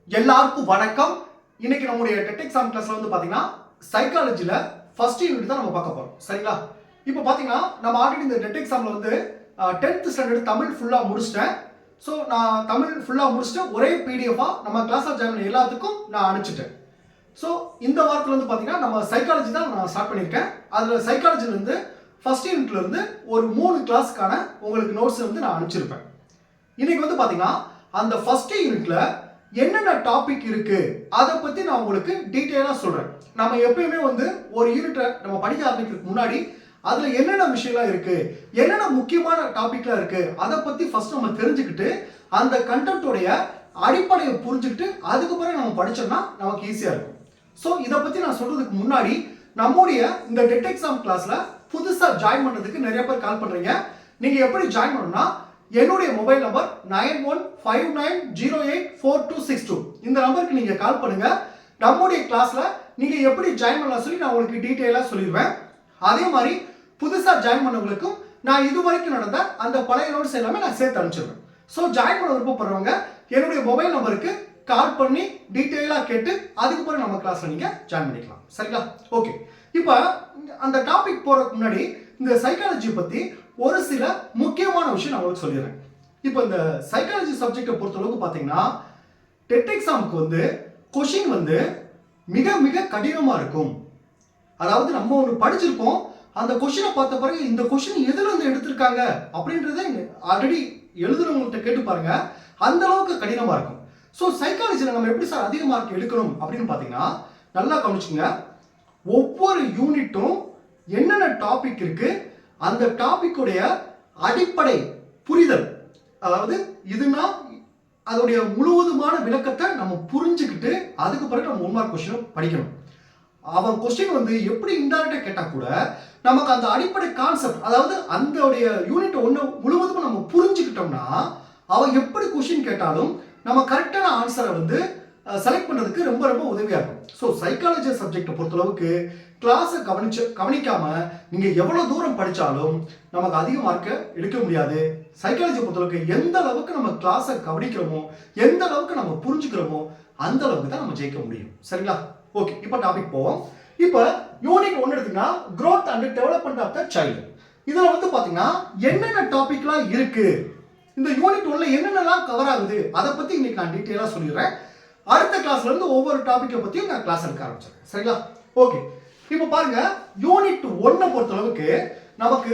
எல்லாருக்கும் வணக்கம். இன்னைக்கு நம்மளுடைய டெட் எக்ஸாம் கிளாஸ்ல வந்து பாத்தீங்கன்னா சைக்காலஜில ஃபர்ஸ்ட் யூனிட் தான் நம்ம பார்க்க போறோம். சரிங்களா? இப்போ பாத்தீங்கன்னா நம்ம ஆல்ரெடி இந்த டெட் எக்ஸாம்ல வந்து 10th ஸ்டாண்டர்ட் தமிழ் ஃபுல்லா முடிச்சிட்டேன். ஸோ நான் தமிழ் ஃபுல்லா முடிச்சுட்டு ஒரே பிடிஎஃபா நம்ம கிளாஸ் ஆஃப் ஜாமின் எல்லாத்துக்கும் நான் அனுப்பிச்சிட்டேன். ஸோ இந்த வாரத்தில் வந்து பாத்தீங்கன்னா நம்ம சைக்காலஜி தான் நான் ஸ்டார்ட் பண்ணியிருக்கேன். அதில் சைக்காலஜில இருந்து ஃபர்ஸ்ட் யூனிட்ல இருந்து ஒரு 3 கிளாஸ்க்கான உங்களுக்கு நோட்ஸ் வந்து நான் அனுப்பிச்சிருப்பேன். இன்னைக்கு வந்து பாத்தீங்கன்னா அந்த ஃபர்ஸ்ட் யூனிட்ல என்னென்ன டாபிக் இருக்கு அதை பத்தி நான் உங்களுக்கு டீட்டெயிலா சொல்றேன். நம்ம எப்பயுமே வந்து ஒரு யூனிட்டை நம்ம படிக்க ஆரம்பிக்கிறதுக்கு முன்னாடி அதுல என்னென்ன விஷயம்லாம் இருக்கு, என்னென்ன முக்கியமான டாபிக்லாம் இருக்கு அதை பத்தி ஃபர்ஸ்ட் நம்ம தெரிஞ்சுக்கிட்டு அந்த கண்டென்ட்டோடைய அடிப்படையை புரிஞ்சுக்கிட்டு அதுக்கப்புறம் நம்ம படிச்சோம்னா நமக்கு ஈஸியா இருக்கும். ஸோ இதை பத்தி நான் சொல்றதுக்கு முன்னாடி நம்முடைய இந்த டெட் எக்ஸாம் கிளாஸ்ல புதுசா ஜாயின் பண்ணதுக்கு நிறைய பேர் கால் பண்றீங்க. நீங்க எப்படி ஜாயின் பண்ணணும்னா என்னுடைய மொபைல் நம்பர் 9159084262 இந்த நம்பருக்கு நீங்க கால் பண்ணுங்க. நம்முடைய கிளாஸ்ல நீங்க எப்படி ஜாயின் பண்ணலாம் சொல்லி நான் உங்களுக்கு டீடைலா சொல்லிடுவேன். அதே மாதிரி புதுசா ஜாயின் பண்ணவங்களுக்கும் நான் இதுவரைக்கும் நடந்த அந்த பழைய நோட்ஸ் எல்லாமே நான் சேர்த்து அனுப்பிச்சிருவேன். ஸோ ஜாயின் பண்ண விருப்பப்படுறவங்க என்னுடைய மொபைல் நம்பருக்கு கால் பண்ணி டீடைலா கேட்டு அதுக்கப்புறம் நம்ம கிளாஸ்ல நீங்க ஜாயின் பண்ணிக்கலாம். சரிங்களா? ஓகே, இப்போ அந்த டாபிக் போறதுக்கு முன்னாடி இந்த சைக்காலஜி பத்தி ஒரு சில முக்கியமான விஷயம் நான் உங்களுக்கு சொல்லிடுறேன். இப்போ இந்த சைக்காலஜி சப்ஜெக்டை பொறுத்தளவுக்கு பார்த்தீங்கன்னா டெட் எக்ஸாமுக்கு வந்து கொஷின் வந்து மிக மிக கடினமாக இருக்கும். அதாவது நம்ம ஒன்று படிச்சிருப்போம், அந்த கொஷினை பார்த்த பிறகு இந்த கொஷின் எதுல இருந்து எடுத்திருக்காங்க அப்படின்றத ஆல்ரெடி எழுதுறவங்கள்ட்ட கேட்டு பாருங்க, அந்த அளவுக்கு கடினமாக இருக்கும். ஸோ சைக்காலஜியில் நம்ம எப்படி சார் அதிக மார்க் எடுக்கணும் அப்படின்னு பார்த்தீங்கன்னா நல்லா கவனிச்சுங்க. ஒவ்வொரு யூனிட்டும் என்னென்ன டாபிக் இருக்கு, அந்த டாபிக்குடைய அடிப்படை புரிதல், அதாவது இதுனா அதோடைய முழுவதுமான விளக்கத்தை நம்ம புரிஞ்சுக்கிட்டு அதுக்கு பிறகு நம்ம 1 மார்க் கொஸ்டின் படிக்கணும். அவன் கொஸ்டின் வந்து எப்படி இன்டைரக்டா கேட்டா கூட நமக்கு அந்த அடிப்படை கான்செப்ட், அதாவது அந்த யூனிட் ஒன்று முழுவதும் நம்ம புரிஞ்சுக்கிட்டோம்னா அவன் எப்படி கொஸ்டின் கேட்டாலும் நம்ம கரெக்டான ஆன்சரை வந்து செலக்ட் பண்ணுறதுக்கு ரொம்ப ரொம்ப உதவியாக இருக்கும். ஸோ சைக்காலஜி சப்ஜெக்டை பொறுத்தளவுக்கு கிளாஸை கவனிக்காம நீங்கள் எவ்வளோ தூரம் படித்தாலும் நமக்கு அதிக மார்க்கை எடுக்க முடியாது. சைக்காலஜியை பொறுத்தளவுக்கு எந்த அளவுக்கு நம்ம கிளாஸை கவனிக்கிறோமோ, எந்த அளவுக்கு நம்ம புரிஞ்சுக்கிறோமோ அந்த அளவுக்கு தான் நம்ம ஜெயிக்க முடியும். சரிங்களா? ஓகே, இப்போ டாபிக் போவோம். இப்போ யூனிட் 1 எடுத்தீங்கன்னா growth and development of the child. இதில் வந்து பார்த்தீங்கன்னா என்னென்ன டாபிக்லாம் இருக்கு, இந்த யூனிட் 1ல என்னென்னலாம் கவர் ஆகுது அதை பற்றி இன்னைக்கு நான் டீட்டெயிலாக சொல்லிடுறேன். அடுத்த கிளாஸ்ல இருந்து ஒவ்வொரு டாபிக்கை பற்றியும் நான் கிளாஸ் எடுக்க ஆரம்பிச்சேன். சரிங்களா? ஓகே, இப்போ பாருங்க, யூனிட் 1 பொறுத்தளவுக்கு நமக்கு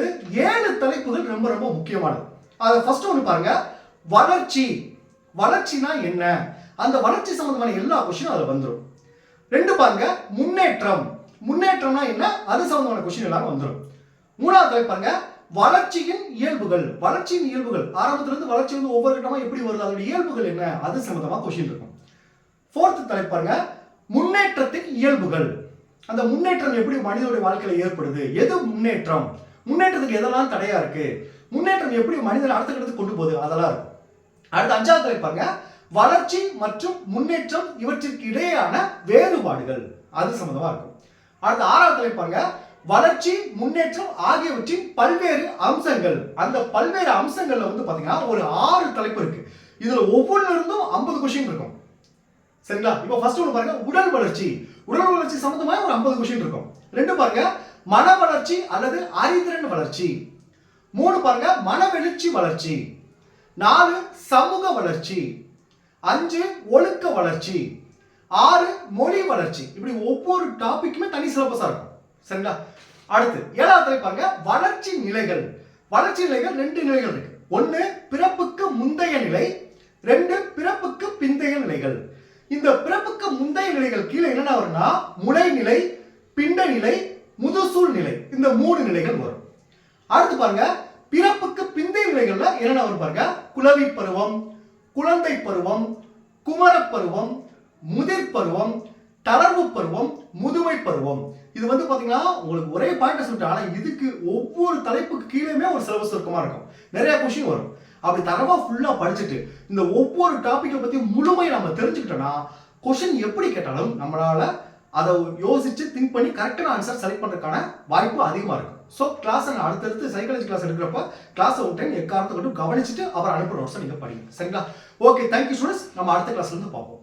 7 தலைப்புகள் ரொம்ப ரொம்ப முக்கியமானது. அதை ஃபர்ஸ்ட் ஒன்று பாருங்க, வளர்ச்சி. வளர்ச்சினா என்ன, அந்த வளர்ச்சி சம்பந்தமான எல்லா கொஸ்டினும் அதில் வந்துடும். 2 பாருங்க, முன்னேற்றம். முன்னேற்றம்னா என்ன, அது சம்பந்தமான கொஸ்டின் எல்லாரும் வந்துடும். 3வது தலைப்பு பாருங்க, வளர்ச்சியின் இயல்புகள். வளர்ச்சியின் இயல்புகள் ஆரம்பத்துல இருந்து வளர்ச்சி வந்து ஒவ்வொரு இடமா எப்படி வருது, அதோட இயல்புகள் என்ன, அது சம்பந்தமா கொஸ்டின் இருக்கும். 4th தலைப்பு பாருங்க, முன்னேற்றத்தின் இயல்புகள். அந்த முன்னேற்றம் எப்படி மனிதனுடைய வாழ்க்கையில ஏற்படுது, எது முன்னேற்றம், முன்னேற்றத்துக்கு எதெல்லாம் தடையா இருக்கு, முன்னேற்றம் எப்படி மனிதன் அடுத்த கட்டத்துக்கு கொண்டு போகுது, அதெல்லாம் இருக்கும். அடுத்து 5வது தலைப்பு பாருங்க, வளர்ச்சி மற்றும் முன்னேற்றம் இவற்றிற்கு இடையேயான வேறுபாடுகள், அது சம்பந்தமா இருக்கும். அடுத்து 6வது தலைப்பு பாருங்க, வளர்ச்சி முன்னேற்றம் ஆகியவற்றின் பல்வேறு அம்சங்கள். அந்த பல்வேறு அம்சங்கள்ல வந்து பாத்தீங்கன்னா ஒரு 6 தலைப்பு இருக்கு. இதுல ஒவ்வொன்றுல இருந்தும் 50 கொஸ்டின் இருக்கும். சரிங்களா? இப்போ ஃபர்ஸ்ட் ஒன்று பாருங்க, உடல் வளர்ச்சி. உடல் வளர்ச்சி சம்பந்தமாக ஒரு 50 கொஸ்டின் இருக்கும். 2 பாருங்க, மன வளர்ச்சி அல்லது அறிதிறன் வளர்ச்சி. 3 பாருங்க, மனவெழுச்சி வளர்ச்சி. 4 சமூக வளர்ச்சி. 5 ஒழுக்க வளர்ச்சி. 6 மொழி வளர்ச்சி. இப்படி ஒவ்வொரு டாபிக்குமே தனி சிலபஸா இருக்கும். சரிங்களா? அடுத்து 7வது தலைப்பு பாருங்க, வளர்ச்சி நிலைகள். வளர்ச்சி நிலைகள் 2 நிலைகள் இருக்கு. 1 பிறப்புக்கு முந்தைய நிலை, 2 பிறப்புக்கு பிந்தைய நிலைகள். இந்த பிறப்புக்கு முந்தைய நிலைகள் கீழே என்னென்ன வரும்னா முளை நிலை, பிண்ட நிலை, முதுசூல் நிலை, இந்த 3 நிலைகள் வரும். அடுத்து பாருங்க, பிறப்புக்கு பிந்தைய நிலைகள்ல என்னென்ன வரும் பாருங்க, குளவி பருவம், குழந்தை பருவம், குமர பருவம், முதிர் பருவம், தளர்வு பருவம், முதுமை பருவம். இது வந்து பாத்தீங்கன்னா உங்களுக்கு ஒரே பாயிண்ட் சொல்லிட்டு, ஆனா இதுக்கு ஒவ்வொரு தலைப்புக்கு கீழேயுமே ஒரு சிலபஸ் சுருக்கமா இருக்கும், நிறைய கொஸ்டின் வரும். அப்படி தரவா ஃபுல்லா படிச்சுட்டு இந்த ஒவ்வொரு டாபிக்கை பத்தி முழுமையை நம்ம தெரிஞ்சுக்கிட்டோம்னா கொஸ்டின் எப்படி கேட்டாலும் நம்மளால அதை யோசிச்சு திங்க் பண்ணி கரெக்டான ஆன்சர் செலக்ட் பண்றதுக்கான வாய்ப்பு அதிகமா இருக்கும். ஸோ கிளாஸ் அடுத்தடுத்து சைக்காலஜி கிளாஸ் எடுக்கிறப்ப கிளாஸ் ஒரு டைம் எக்காரணத்தை மட்டும் கவனிச்சுட்டு அப்புறம் அனுப்புற நோட்ஸை நீங்க படிங்க. சரிங்களா? Okay, thank you students. நம்ம அடுத்த கிளாஸ்ல இருந்து பார்ப்போம்.